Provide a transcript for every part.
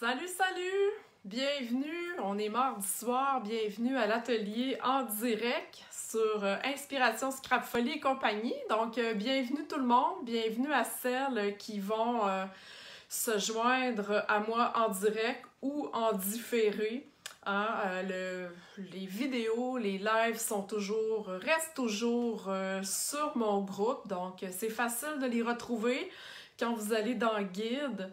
Salut, salut! Bienvenue, on est mardi soir, bienvenue à l'atelier en direct sur Inspiration Scrap Folie et compagnie. Donc, bienvenue tout le monde, bienvenue à celles qui vont se joindre à moi en direct ou en différé. Les vidéos, les lives restent toujours sur mon groupe, donc c'est facile de les retrouver quand vous allez dans le guide.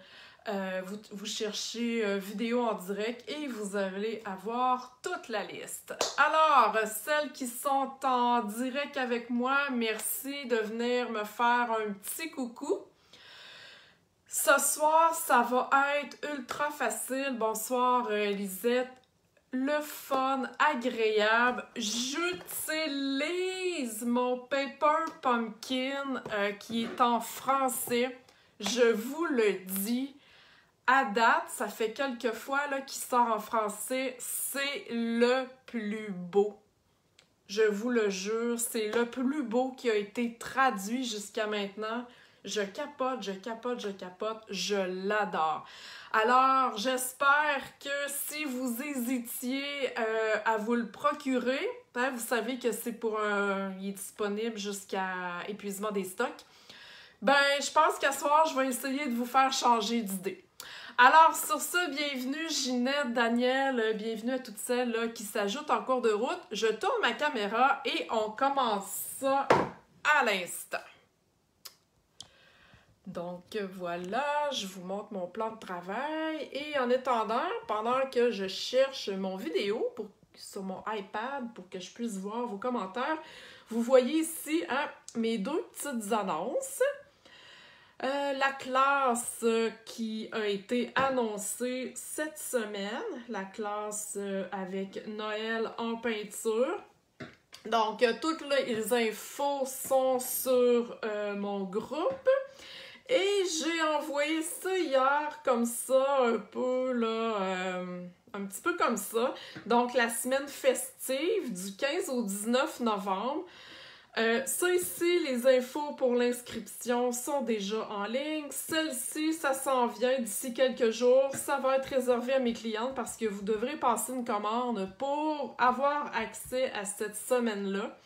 Vous cherchez vidéo en direct et vous allez avoir toute la liste. Alors, celles qui sont en direct avec moi, merci de venir me faire un petit coucou. Ce soir, ça va être ultra facile. Bonsoir, Lisette. Le fun, agréable. J'utilise mon Paper Pumpkin qui est en français. Je vous le dis. À date, ça fait quelques fois qu'il sort en français. C'est le plus beau. Je vous le jure, c'est le plus beau qui a été traduit jusqu'à maintenant. Je capote, je capote, je capote. Je l'adore. Alors, j'espère que si vous hésitiez à vous le procurer, hein, vous savez que il est disponible jusqu'à épuisement des stocks. Ben, je pense qu'à ce soir, je vais essayer de vous faire changer d'idée. Alors, sur ce, bienvenue Ginette, Daniel, bienvenue à toutes celles là, qui s'ajoutent en cours de route. Je tourne ma caméra et on commence ça à l'instant. Donc voilà, je vous montre mon plan de travail et en attendant, pendant que je cherche mon vidéo sur mon iPad pour que je puisse voir vos commentaires, vous voyez ici mes deux petites annonces. La classe qui a été annoncée cette semaine, la classe avec Noël en peinture. Donc, toutes les infos sont sur mon groupe. Et j'ai envoyé ça hier comme ça, un peu là, un petit peu comme ça. Donc, la semaine festive du 15 au 19 novembre. Ça ici, les infos pour l'inscription sont déjà en ligne. Celle-ci, ça s'en vient d'ici quelques jours. Ça va être réservé à mes clientes parce que vous devrez passer une commande pour avoir accès à cette semaine-là.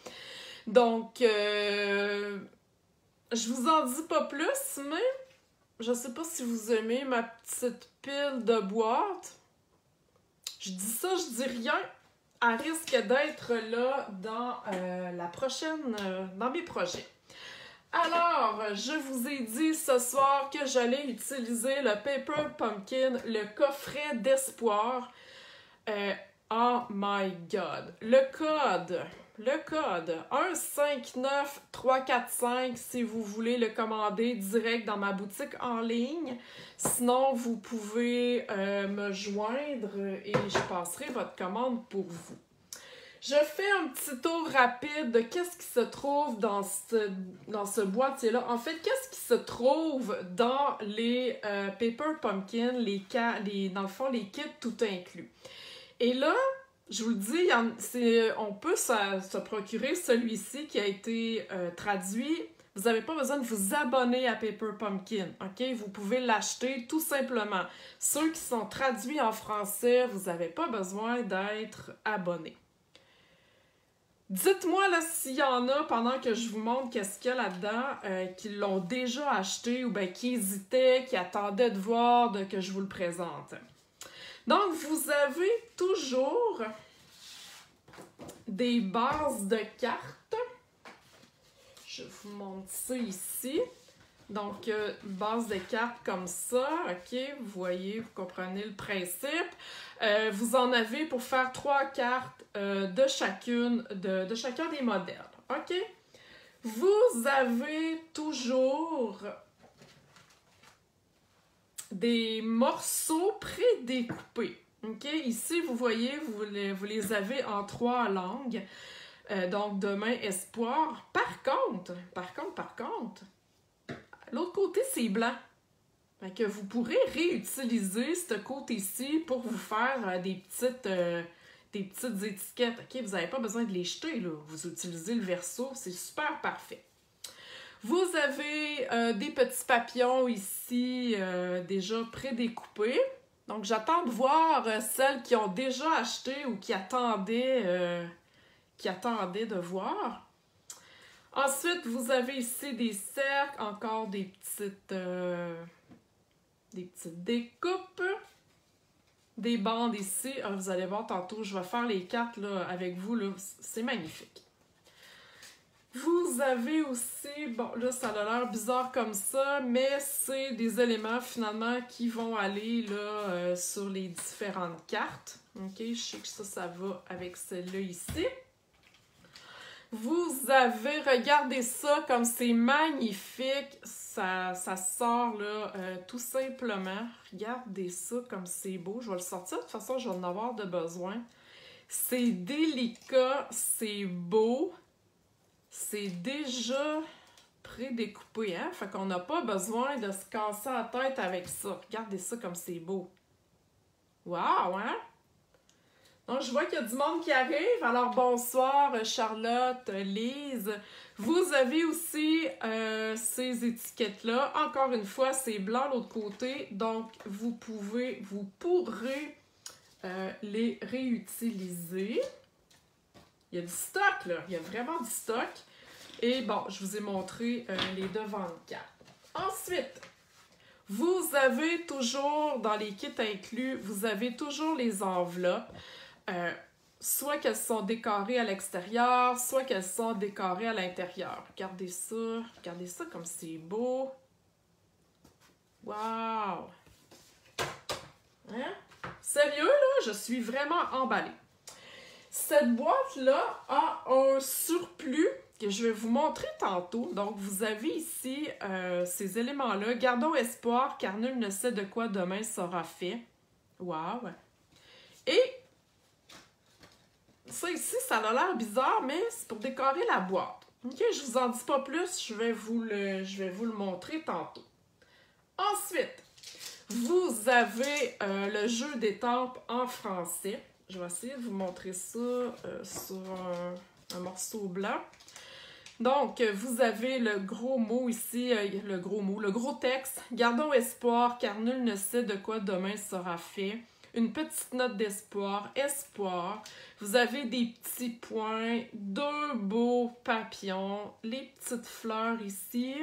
Donc, je vous en dis pas plus, mais je sais pas si vous aimez ma petite pile de boîtes. Je dis ça, je dis rien. Elle risque d'être là dans dans mes projets. Alors, je vous ai dit ce soir que j'allais utiliser le Paper Pumpkin, le coffret d'espoir. Oh my God! Le code 159345 si vous voulez le commander direct dans ma boutique en ligne. Sinon, vous pouvez me joindre et je passerai votre commande pour vous. Je fais un petit tour rapide de qu'est-ce qui se trouve dans ce boîtier-là. En fait, qu'est-ce qui se trouve dans les Paper Pumpkin, dans le fond, les kits tout inclus. Et là, je vous le dis, on peut se procurer celui-ci qui a été traduit. Vous n'avez pas besoin de vous abonner à Paper Pumpkin, ok? Vous pouvez l'acheter tout simplement. Ceux qui sont traduits en français, vous n'avez pas besoin d'être abonné. Dites-moi là s'il y en a, pendant que je vous montre qu'est-ce qu'il y a là-dedans, qui l'ont déjà acheté ou bien qui hésitaient, qui attendaient de voir que je vous le présente. Donc, vous avez toujours des bases de cartes. Je vous montre ça ici. Donc, base de cartes comme ça, ok? Vous voyez, vous comprenez le principe. Vous en avez pour faire 3 cartes de chacun des modèles, ok? Vous avez toujours des morceaux prédécoupés. Okay? Ici, vous voyez, vous les avez en 3 langues. Donc, demain, espoir. Par contre, l'autre côté, c'est blanc. Fait que vous pourrez réutiliser ce côté-ci pour vous faire des petites étiquettes. Okay? Vous n'avez pas besoin de les jeter, là. Vous utilisez le verso, c'est super parfait. Vous avez des petits papillons ici déjà prédécoupés. Donc, j'attends de voir celles qui ont déjà acheté ou qui attendaient de voir. Ensuite, vous avez ici des cercles, encore des petites découpes, des bandes ici. Alors, vous allez voir tantôt, je vais faire les cartes là, avec vous. C'est magnifique. Vous avez aussi, bon là ça a l'air bizarre comme ça, mais c'est des éléments finalement qui vont aller là sur les différentes cartes. Ok, je sais que ça va avec celle-là ici. Vous avez, regardez ça comme c'est magnifique, ça sort là tout simplement. Regardez ça comme c'est beau, je vais le sortir, de toute façon je vais en avoir de besoin. C'est délicat, c'est beau. C'est déjà pré-découpé, hein? Fait qu'on n'a pas besoin de se casser la tête avec ça. Regardez ça comme c'est beau. Wow, hein? Donc, je vois qu'il y a du monde qui arrive. Alors, bonsoir Charlotte, Lise. Vous avez aussi ces étiquettes-là. Encore une fois, c'est blanc de l'autre côté. Donc, vous pourrez les réutiliser. Il y a du stock, là. Il y a vraiment du stock. Et bon, je vous ai montré les devants de cartes. Ensuite, vous avez toujours, dans les kits inclus, vous avez toujours les enveloppes. Soit qu'elles sont décorées à l'extérieur, soit qu'elles sont décorées à l'intérieur. Regardez ça comme c'est beau. Wow! Hein? Sérieux, là, je suis vraiment emballée. Cette boîte-là a un surplus que je vais vous montrer tantôt. Donc, vous avez ici ces éléments-là. Gardons espoir, car nul ne sait de quoi demain sera fait. Wow! Et ça ici, ça a l'air bizarre, mais c'est pour décorer la boîte. Ok, je vous en dis pas plus, je vais vous le montrer tantôt. Ensuite, vous avez le jeu d'étampes en français. Je vais essayer de vous montrer ça sur un morceau blanc. Donc, vous avez le gros mot ici, le gros texte. Gardons espoir, car nul ne sait de quoi demain sera fait. Une petite note d'espoir, espoir. Vous avez des petits points, deux beaux papillons, les petites fleurs ici.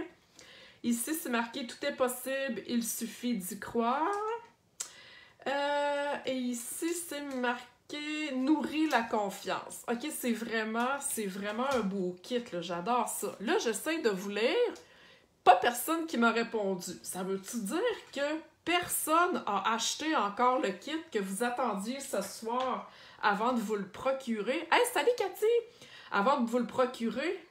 Ici, c'est marqué « Tout est possible, il suffit d'y croire ». Et ici, c'est marqué « Nourrit la confiance ». Ok, c'est vraiment un beau kit, j'adore ça. Là, j'essaie de vous lire. Pas personne qui m'a répondu. Ça veut-tu dire que personne a acheté encore le kit que vous attendiez ce soir avant de vous le procurer? Hey, salut Cathy! Avant de vous le procurer,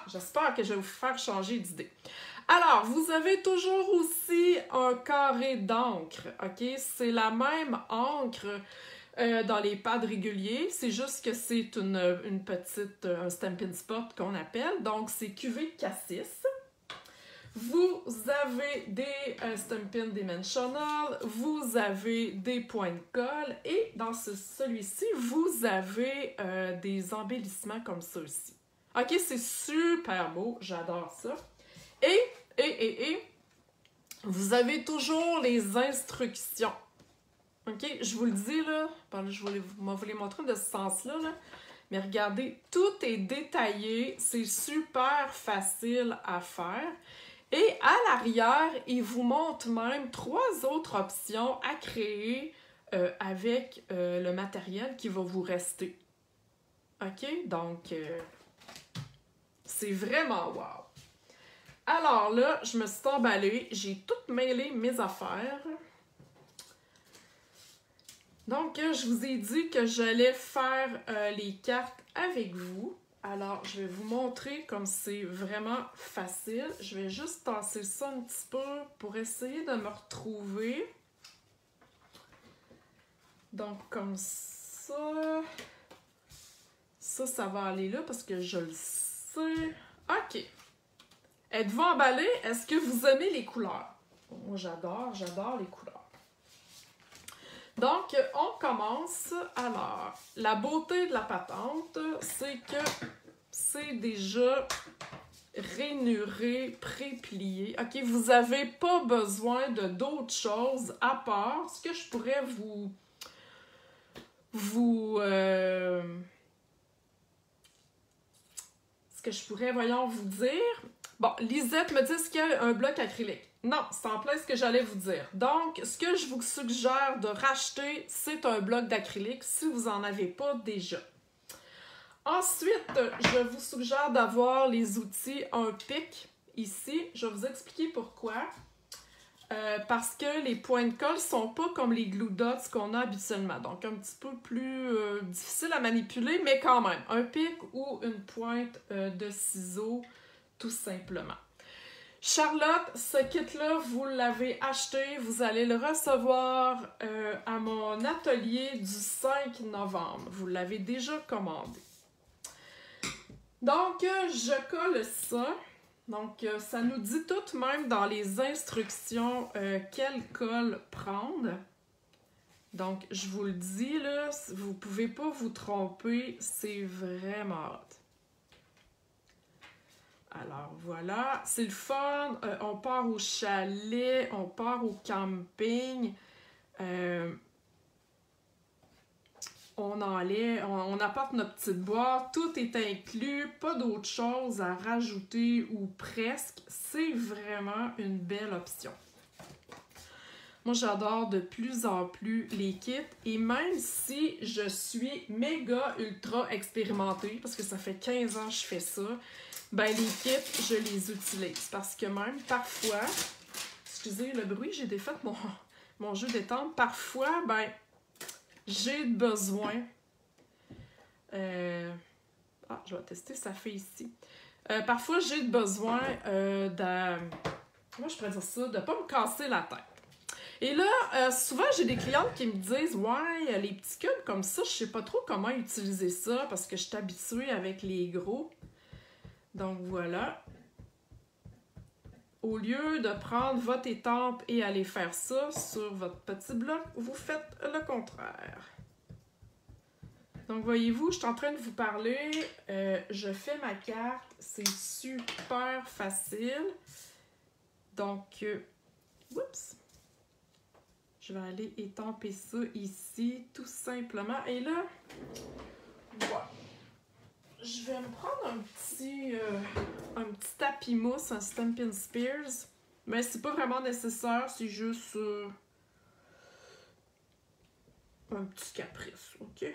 j'espère que je vais vous faire changer d'idée. Alors, vous avez toujours aussi un carré d'encre, ok? C'est la même encre dans les pads réguliers, c'est juste que c'est une petite, un Stampin' Spot qu'on appelle, donc c'est cuvée Cassis. Vous avez des Stampin' Dimensional, vous avez des points de colle et dans celui-ci, vous avez des embellissements comme ça aussi. Ok, c'est super beau, j'adore ça. Et, vous avez toujours les instructions. Ok, je vous le dis là, je vais vous les montrer de ce sens-là, mais regardez, tout est détaillé, c'est super facile à faire. Et à l'arrière, il vous montre même 3 autres options à créer avec le matériel qui va vous rester. Ok, donc c'est vraiment wow. Alors là, je me suis emballée, j'ai tout mêlé mes affaires. Donc, je vous ai dit que j'allais faire les cartes avec vous. Alors, je vais vous montrer comme c'est vraiment facile. Je vais juste tasser ça un petit peu pour essayer de me retrouver. Donc, comme ça. Ça va aller là parce que je le sais. OK. Êtes-vous emballé? Est-ce que vous aimez les couleurs? Moi, j'adore les couleurs. Donc, on commence. Alors, la beauté de la patente, c'est que c'est déjà rainuré pré-plié. OK, vous n'avez pas besoin de d'autres choses à part ce que je pourrais voyons, vous dire. Bon, Lisette me dit qu'il y a un bloc acrylique. Non, c'est en plein ce que j'allais vous dire. Donc, ce que je vous suggère de racheter, c'est un bloc d'acrylique si vous n'en avez pas déjà. Ensuite, je vous suggère d'avoir les outils un pic ici. Je vais vous expliquer pourquoi. Parce que les points de colle ne sont pas comme les glue dots qu'on a habituellement. Donc, un petit peu plus difficile à manipuler, mais quand même. Un pic ou une pointe de ciseaux, tout simplement. Charlotte, ce kit-là, vous l'avez acheté. Vous allez le recevoir à mon atelier du 5 novembre. Vous l'avez déjà commandé. Donc, je colle ça. Donc, ça nous dit tout même dans les instructions quelle colle prendre. Donc, je vous le dis, là, vous ne pouvez pas vous tromper, c'est vraiment hot. Alors, voilà, c'est le fun. On part au chalet, on part au camping. On apporte notre petite boîte, tout est inclus, pas d'autre chose à rajouter ou presque. C'est vraiment une belle option. Moi, j'adore de plus en plus les kits et même si je suis méga ultra expérimentée, parce que ça fait 15 ans que je fais ça, ben les kits, je les utilise parce que même parfois, excusez le bruit, j'ai défait mon jeu d'étendre, parfois, ben j'ai besoin. Je vais tester, ça fait ici. Parfois, j'ai besoin comment je pourrais dire ça? De ne pas me casser la tête. Et là, souvent, j'ai des clientes qui me disent « Ouais, les petits cubes comme ça, je sais pas trop comment utiliser ça parce que je suis habituée avec les gros. » Donc, voilà. Au lieu de prendre votre étampe et aller faire ça sur votre petit bloc, vous faites le contraire. Donc, voyez-vous, je suis en train de vous parler. Je fais ma carte. C'est super facile. Donc, oups. Je vais aller étamper ça ici, tout simplement. Et là, voilà. Je vais me prendre un petit tapis mousse, un Stampin' Spears. Mais c'est pas vraiment nécessaire, c'est juste un petit caprice, ok?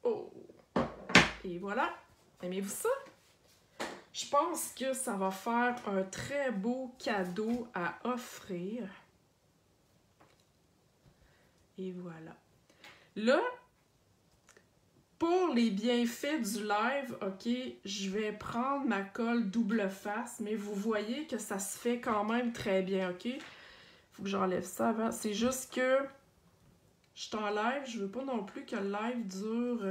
Oh! Et voilà! Aimez-vous ça? Je pense que ça va faire un très beau cadeau à offrir. Et voilà. Là, pour les bienfaits du live, ok, je vais prendre ma colle double face, mais vous voyez que ça se fait quand même très bien, ok? Faut que j'enlève ça avant. C'est juste que je suis en live, je veux pas non plus que le live dure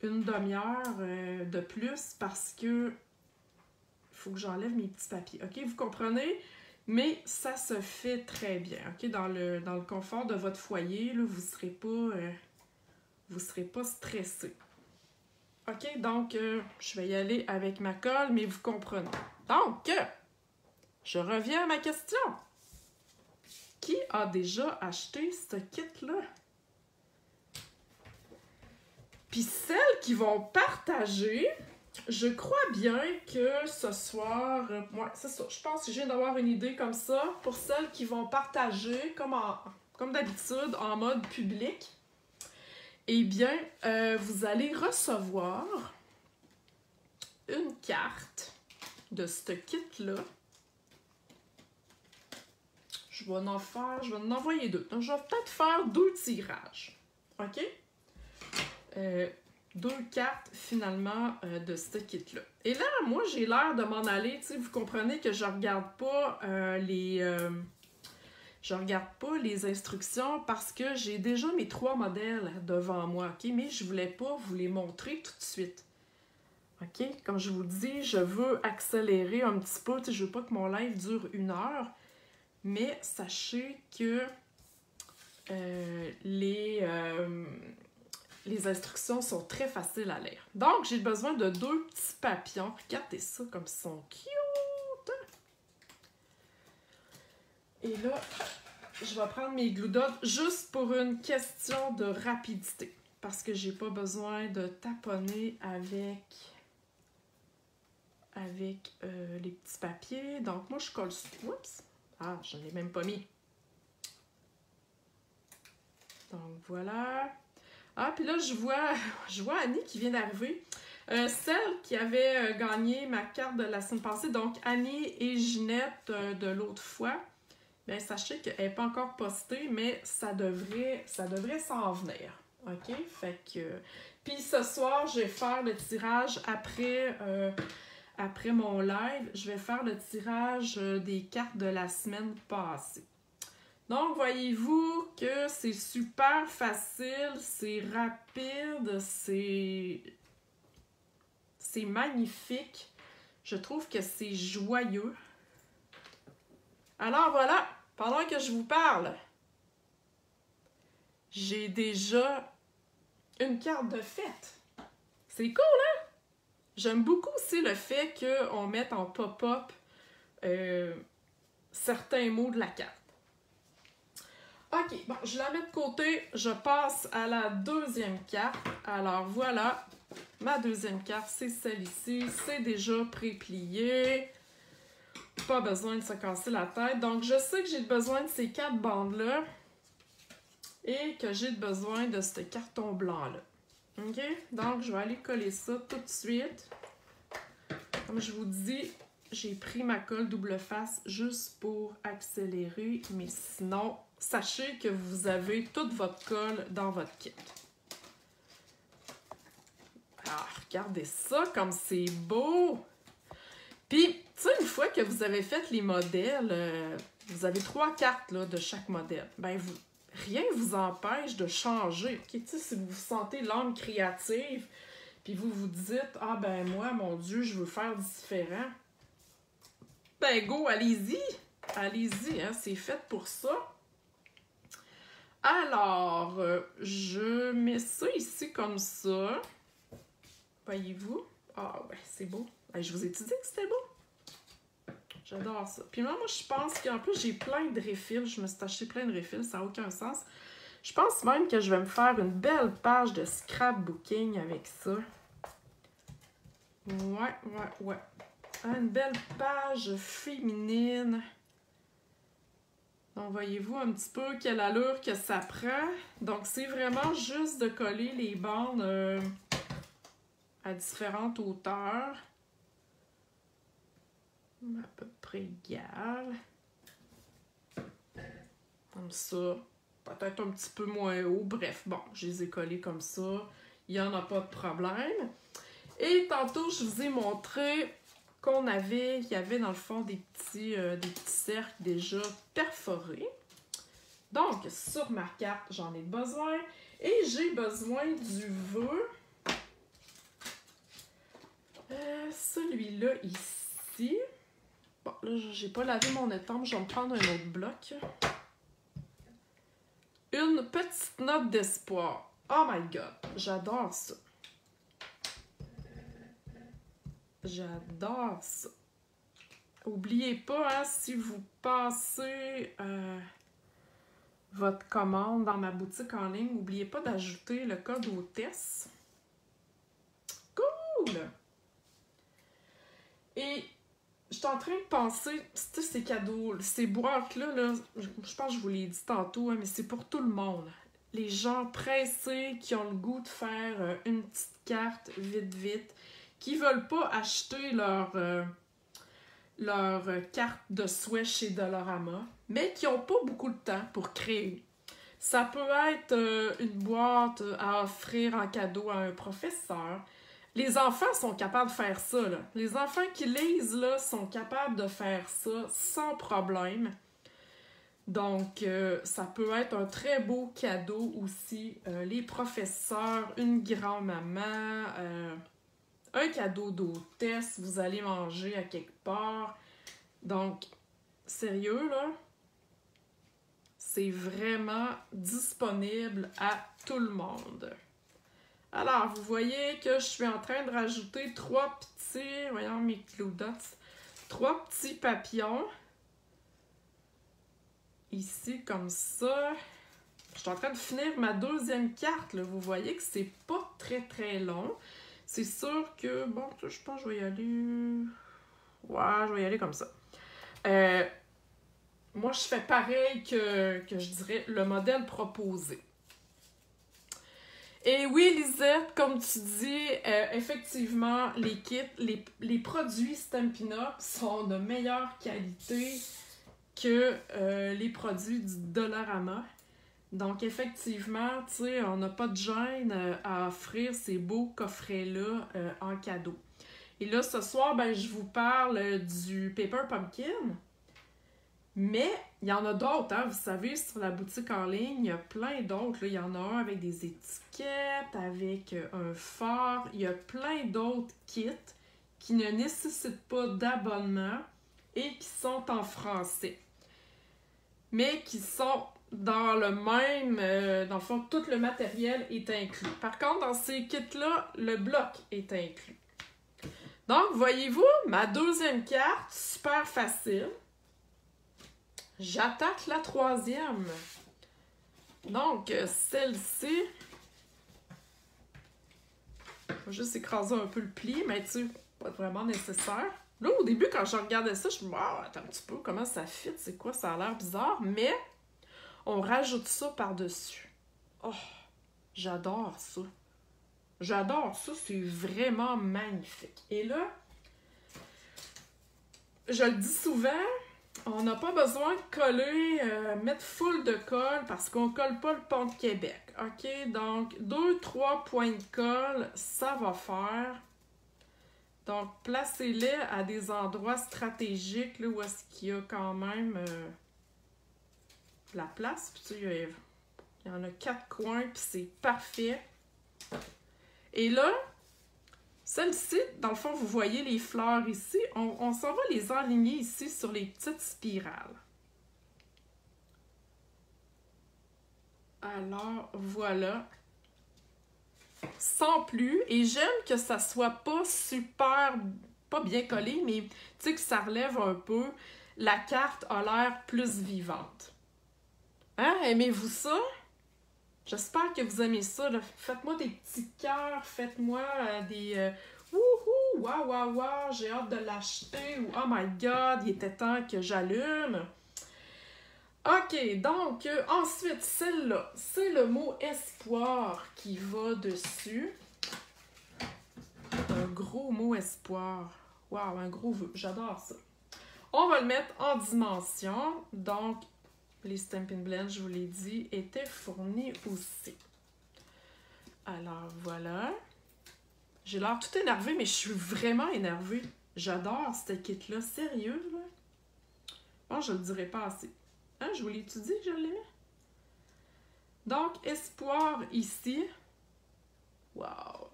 une demi-heure de plus parce que faut que j'enlève mes petits papiers, ok? Vous comprenez? Mais ça se fait très bien, ok? Dans le confort de votre foyer, là, vous serez pas stressé. Ok, donc je vais y aller avec ma colle, mais vous comprenez. Donc, je reviens à ma question. Qui a déjà acheté ce kit-là? Puis celles qui vont partager, je crois bien que ce soir, ouais, c'est ça, je pense que je viens d'avoir une idée comme ça. Pour celles qui vont partager, comme d'habitude, en mode public, eh bien, vous allez recevoir une carte de ce kit-là. Je vais en envoyer deux. Donc, je vais peut-être faire 2 tirages. OK? 2 cartes, finalement, de ce kit-là. Et là, moi, j'ai l'air de m'en aller. Tu sais, vous comprenez que je regarde pas je regarde pas les instructions parce que j'ai déjà mes 3 modèles devant moi, ok? Mais je voulais pas vous les montrer tout de suite. Ok? Comme je vous le dis, je veux accélérer un petit peu. Tu sais, je veux pas que mon live dure 1 heure. Mais sachez que les instructions sont très faciles à lire. Donc, j'ai besoin de 2 petits papillons. Regardez ça comme ils sont cute! Et là, je vais prendre mes glue dots juste pour une question de rapidité. Parce que j'ai pas besoin de taponner avec les petits papiers. Donc, moi, je colle... Oups! Ah, je ne l'ai même pas mis. Donc, voilà. Ah, puis là, je vois Annie qui vient d'arriver. Celle qui avait gagné ma carte de la semaine passée, donc Annie et Ginette de l'autre fois, bien, sachez qu'elle n'est pas encore postée, mais ça devrait s'en venir. OK? Fait que... Puis ce soir, je vais faire le tirage après mon live. Je vais faire le tirage des cartes de la semaine passée. Donc, voyez-vous que c'est super facile, c'est rapide, c'est magnifique. Je trouve que c'est joyeux. Alors voilà, pendant que je vous parle, j'ai déjà une carte de fête. C'est cool, hein? J'aime beaucoup aussi le fait qu'on mette en pop-up certains mots de la carte. OK, bon, je la mets de côté. Je passe à la deuxième carte. Alors voilà, ma deuxième carte, c'est celle ici. C'est déjà pré-plié. Pas besoin de se casser la tête. Donc, je sais que j'ai besoin de ces 4 bandes-là et que j'ai besoin de ce carton blanc-là. OK? Donc, je vais aller coller ça tout de suite. Comme je vous dis, j'ai pris ma colle double face juste pour accélérer, mais sinon, sachez que vous avez toute votre colle dans votre kit. Ah, regardez ça, comme c'est beau! Puis, tu sais, une fois que vous avez fait les modèles, vous avez 3 cartes là, de chaque modèle. Ben, rien ne vous empêche de changer. Okay? Tu sais, si vous vous sentez l'âme créative, puis vous vous dites, ah ben moi, mon Dieu, je veux faire différent. Ben, go, allez-y! Allez-y, hein, c'est fait pour ça. Alors, je mets ça ici comme ça. Voyez-vous? Ah ouais, c'est beau. Ben, je vous ai dit que c'était beau. J'adore ça. Puis moi, je pense qu'en plus, j'ai plein de refils. Je me suis acheté plein de refils, ça n'a aucun sens. Je pense même que je vais me faire une belle page de scrapbooking avec ça. Ouais. Une belle page féminine. Donc, voyez-vous un petit peu quelle allure que ça prend. Donc, c'est vraiment juste de coller les bandes à différentes hauteurs. À peu près égales. Comme ça. Peut-être un petit peu moins haut. Bref, bon, je les ai collés comme ça. Il n'y en a pas de problème. Et tantôt, je vous ai montré qu'il y avait dans le fond des petits cercles déjà perforés. Donc, sur ma carte, j'en ai besoin. Et j'ai besoin du vœu. Celui-là ici. Bon, là, j'ai pas lavé mon étampe. Je vais me prendre un autre bloc. Une petite note d'espoir. Oh my God, j'adore ça. J'adore ça. N'oubliez pas, hein, si vous passez votre commande dans ma boutique en ligne, n'oubliez pas d'ajouter le code hôtesse. Cool! Et je suis en train de penser, ces cadeaux, ces boîtes-là, là, je pense que je vous l'ai dit tantôt, hein, mais c'est pour tout le monde. Les gens pressés qui ont le goût de faire une petite carte vite, qui ne veulent pas acheter leur carte de souhait chez Dollarama, mais qui n'ont pas beaucoup de temps pour créer. Ça peut être une boîte à offrir en cadeau à un professeur. Les enfants sont capables de faire ça, là. Les enfants qui lisent, là, sont capables de faire ça sans problème. Donc, ça peut être un très beau cadeau aussi. Les professeurs, une grand-maman, un cadeau d'hôtesse, vous allez manger à quelque part. Donc, sérieux, là, c'est vraiment disponible à tout le monde. Alors, vous voyez que je suis en train de rajouter 3 petits, voyons mes clous dots, 3 petits papillons. Ici, comme ça. Je suis en train de finir ma deuxième carte, là. Vous voyez que c'est pas très long. C'est sûr que, bon, je pense que je vais y aller... Ouais, je vais y aller comme ça. Moi, je fais pareil que je dirais le modèle proposé. Et oui, Lisette, comme tu dis, effectivement, les kits, les produits Stampin' Up sont de meilleure qualité que les produits du Dollarama. Donc, effectivement, tu sais, on n'a pas de gêne à offrir ces beaux coffrets-là en cadeau. Et là, ce soir, ben, je vous parle du Paper Pumpkin. Mais il y en a d'autres, hein? Vous savez, sur la boutique en ligne, il y a plein d'autres. Il y en a un avec des étiquettes, avec un phare. Il y a plein d'autres kits qui ne nécessitent pas d'abonnement et qui sont en français. Mais qui sont dans le même... dans le fond, tout le matériel est inclus. Par contre, dans ces kits-là, le bloc est inclus. Donc, voyez-vous, ma deuxième carte, super facile. J'attaque la troisième. Donc, celle-ci... Je vais juste écraser un peu le pli, mais tu sais, pas vraiment nécessaire. Là, au début, quand je regardais ça, je me dis, ah, attends un petit peu, comment ça fit? C'est quoi? Ça a l'air bizarre, mais on rajoute ça par-dessus. Oh, j'adore ça. J'adore ça, c'est vraiment magnifique. Et là, je le dis souvent, on n'a pas besoin de coller, mettre full de colle parce qu'on colle pas le pont de Québec. OK? Donc, 2-3 points de colle, ça va faire. Donc, placez-les à des endroits stratégiques là, où est-ce qu'il y a quand même la place. Puis, tu sais, il y en a 4 coins, puis c'est parfait. Et là, celle-ci, dans le fond, vous voyez les fleurs ici. On s'en va les aligner ici sur les petites spirales. Alors, voilà. Sans plus. Et j'aime que ça soit pas super, pas bien collé, mais tu sais que ça relève un peu. La carte a l'air plus vivante. Hein? Aimez-vous ça? J'espère que vous aimez ça. Faites-moi des petits cœurs, faites-moi des wouhou, waouh, waouh, waouh, j'ai hâte de l'acheter ou oh my god, il était temps que j'allume. Ok, donc ensuite, celle-là, c'est le mot espoir qui va dessus. Un gros mot espoir. Waouh, un gros vœu, j'adore ça. On va le mettre en dimension, donc les Stampin' Blend, je vous l'ai dit, étaient fournis aussi. Alors, voilà. J'ai l'air tout énervée, mais je suis vraiment énervée. J'adore cette kit-là. Sérieux, là? Bon, je le dirai pas assez. Hein, je vous l'ai dit que je l'aimais? Donc, espoir ici. Wow!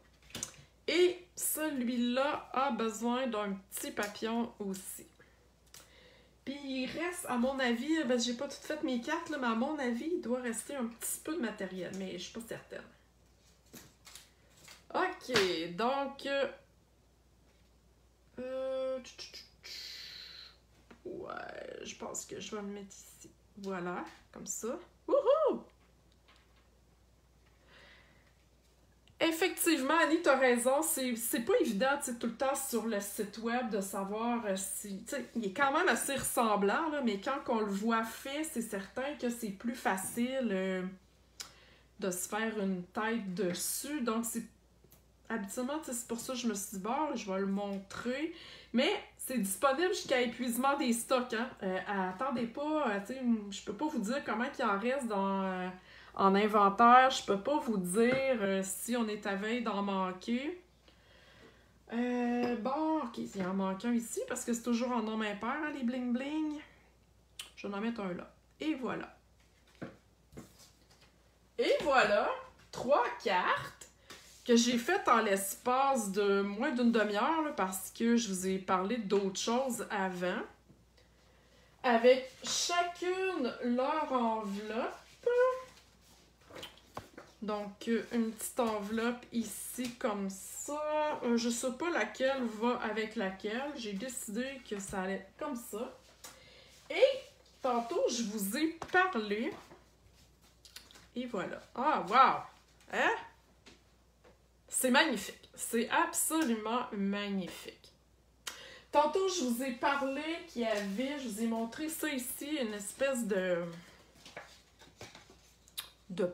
Et celui-là a besoin d'un petit papillon aussi. Puis il reste, à mon avis, ben, j'ai pas tout fait mes cartes, là, mais à mon avis, il doit rester un petit peu de matériel, mais je suis pas certaine. Ok, donc... ouais, je pense que je vais me mettre ici. Voilà, comme ça. Wouhou! Effectivement, Annie, t'as raison, c'est pas évident, tu sais, tout le temps sur le site web de savoir si... Tu sais, il est quand même assez ressemblant, là, mais quand on le voit fait, c'est certain que c'est plus facile de se faire une tête dessus. Donc, c'est... Habituellement, tu sais, c'est pour ça que je me suis dit, bon, je vais le montrer. Mais c'est disponible jusqu'à épuisement des stocks, hein. Attendez pas, tu sais, je peux pas vous dire comment il en reste dans... en inventaire, je peux pas vous dire si on est à veille d'en manquer. Bon, ok, il en manque un ici parce que c'est toujours en nombre impair, hein, les bling bling. Je vais en mettre un là. Et voilà. Et voilà, 3 cartes que j'ai faites en l'espace de moins d'une demi-heure là, parce que je vous ai parlé d'autres choses avant. Avec chacune leur enveloppe. Donc, une petite enveloppe ici comme ça. Je sais pas laquelle va avec laquelle. J'ai décidé que ça allait être comme ça. Et tantôt, je vous ai parlé. Et voilà. Ah, wow! Hein? C'est magnifique. C'est absolument magnifique. Tantôt, je vous ai parlé qu'il y avait, je vous ai montré ça ici, une espèce de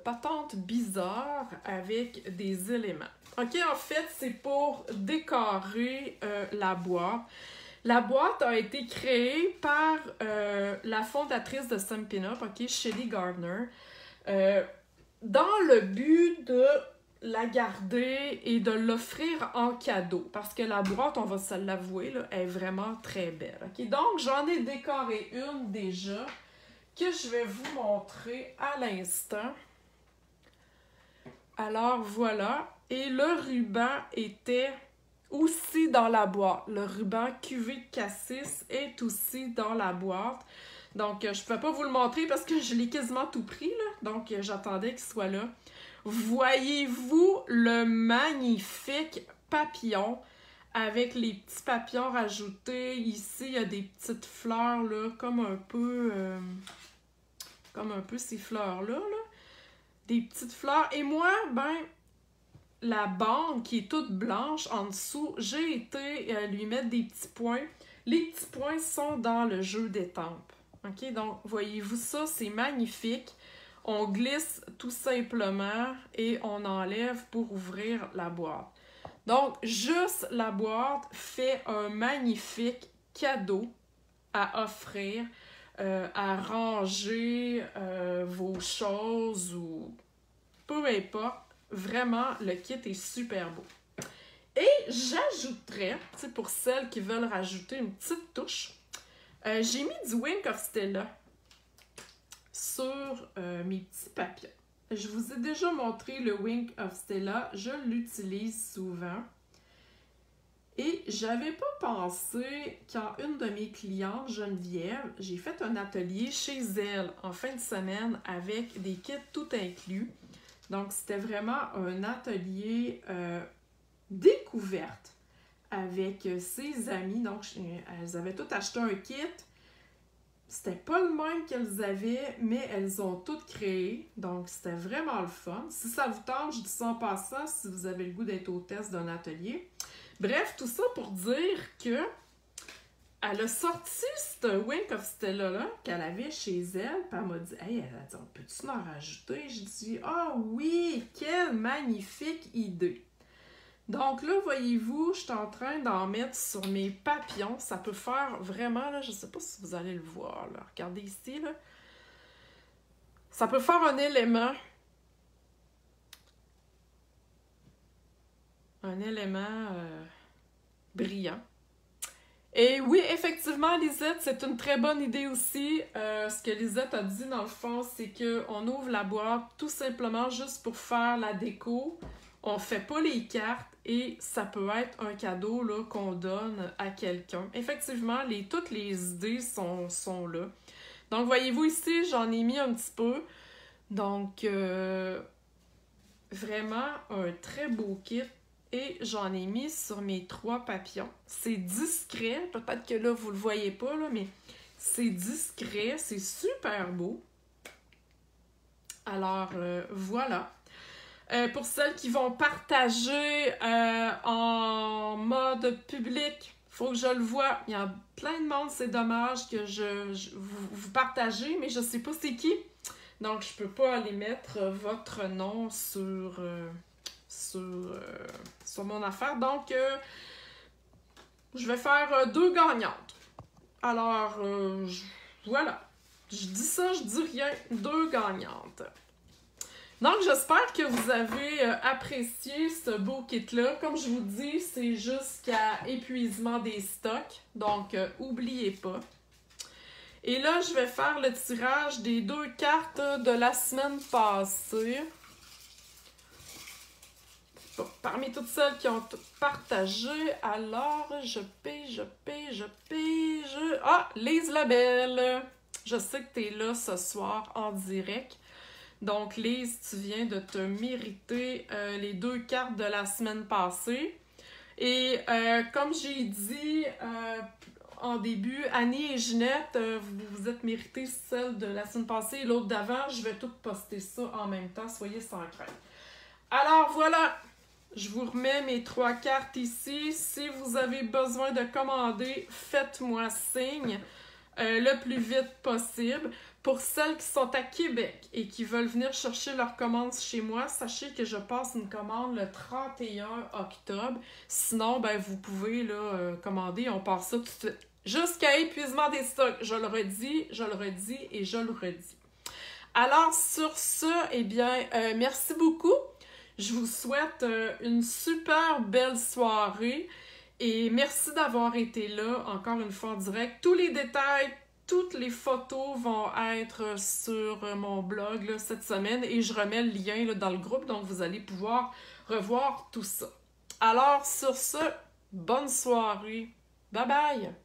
patente bizarre avec des éléments. OK, en fait, c'est pour décorer la boîte. La boîte a été créée par la fondatrice de Stampin' Up!, OK, Shelly Gardner, dans le but de la garder et de l'offrir en cadeau. Parce que la boîte, on va se l'avouer, là, est vraiment très belle. OK? Donc, j'en ai décoré une déjà que je vais vous montrer à l'instant. Alors, voilà. Et le ruban était aussi dans la boîte. Le ruban QV de Cassis est aussi dans la boîte. Donc, je ne pouvais pas vous le montrer parce que je l'ai quasiment tout pris, là. Donc, j'attendais qu'il soit là. Voyez-vous le magnifique papillon avec les petits papillons rajoutés? Ici, il y a des petites fleurs, là, comme un peu ces fleurs-là, là. Des petites fleurs. Et moi, ben, la bande qui est toute blanche en dessous, j'ai été lui mettre des petits points. Les petits points sont dans le jeu d'étampes. OK? Donc, voyez-vous ça? C'est magnifique. On glisse tout simplement et on enlève pour ouvrir la boîte. Donc, juste la boîte fait un magnifique cadeau à offrir, à ranger vos choses ou peu importe. Vraiment, le kit est super beau. Et j'ajouterais, pour celles qui veulent rajouter une petite touche, j'ai mis du Wink of Stella sur mes petits papillons. Je vous ai déjà montré le Wink of Stella, je l'utilise souvent. Et j'avais pas pensé quand une de mes clientes, Geneviève, j'ai fait un atelier chez elle en fin de semaine avec des kits tout inclus. Donc c'était vraiment un atelier découverte avec ses amis. Donc elles avaient toutes acheté un kit. C'était pas le même qu'elles avaient, mais elles ont toutes créé. Donc, c'était vraiment le fun. Si ça vous tente, je dis ça en passant, si vous avez le goût d'être hôtesse d'un atelier. Bref, tout ça pour dire que elle a sorti ce Wink of Stella-là qu'elle avait chez elle. Puis elle m'a dit, hey, elle a dit, on peut-tu en rajouter? Je dis, ah oui, quelle magnifique idée! Donc là, voyez-vous, je suis en train d'en mettre sur mes papillons. Ça peut faire vraiment, là, je ne sais pas si vous allez le voir, là. Regardez ici, là. Ça peut faire un élément. Un élément brillant. Et oui, effectivement, Lisette, c'est une très bonne idée aussi. Ce que Lisette a dit, dans le fond, c'est qu'on ouvre la boîte tout simplement juste pour faire la déco. On ne fait pas les cartes et ça peut être un cadeau là, qu'on donne à quelqu'un. Effectivement, toutes les idées sont là. Donc, voyez-vous ici, j'en ai mis un petit peu. Donc, vraiment un très beau kit. Et j'en ai mis sur mes 3 papillons. C'est discret. Peut-être que là, vous ne le voyez pas, là, mais c'est discret. C'est super beau. Alors, voilà. Pour celles qui vont partager en mode public, il faut que je le vois. Il y a plein de monde, c'est dommage que vous partagez, mais je ne sais pas c'est qui. Donc, je ne peux pas aller mettre votre nom sur mon affaire. Donc, je vais faire 2 gagnantes. Alors, voilà. Je dis ça, je dis rien. 2 gagnantes. Donc, j'espère que vous avez apprécié ce beau kit-là. Comme je vous dis, c'est jusqu'à épuisement des stocks. Donc, n'oubliez pas. Et là, je vais faire le tirage des 2 cartes de la semaine passée. Bon, parmi toutes celles qui ont partagé, alors, je pige. Ah, Lise la Belle! Je sais que tu es là ce soir en direct. Donc, Lise, tu viens de te mériter les 2 cartes de la semaine passée. Et comme j'ai dit en début, Annie et Ginette, vous vous êtes mérité celle de la semaine passée et l'autre d'avant. Je vais tout poster ça en même temps, soyez sans crainte. Alors voilà, je vous remets mes 3 cartes ici. Si vous avez besoin de commander, faites-moi signe le plus vite possible. Pour celles qui sont à Québec et qui veulent venir chercher leur commande chez moi, sachez que je passe une commande le 31 octobre. Sinon, ben, vous pouvez là, commander, on passe ça tout de suite. Jusqu'à épuisement des stocks. Je le redis et je le redis. Alors, sur ce, eh bien, merci beaucoup. Je vous souhaite une super belle soirée et merci d'avoir été là, encore une fois en direct. Tous les détails, toutes les photos vont être sur mon blog là, cette semaine et je remets le lien là, dans le groupe, donc vous allez pouvoir revoir tout ça. Alors, sur ce, bonne soirée. Bye bye!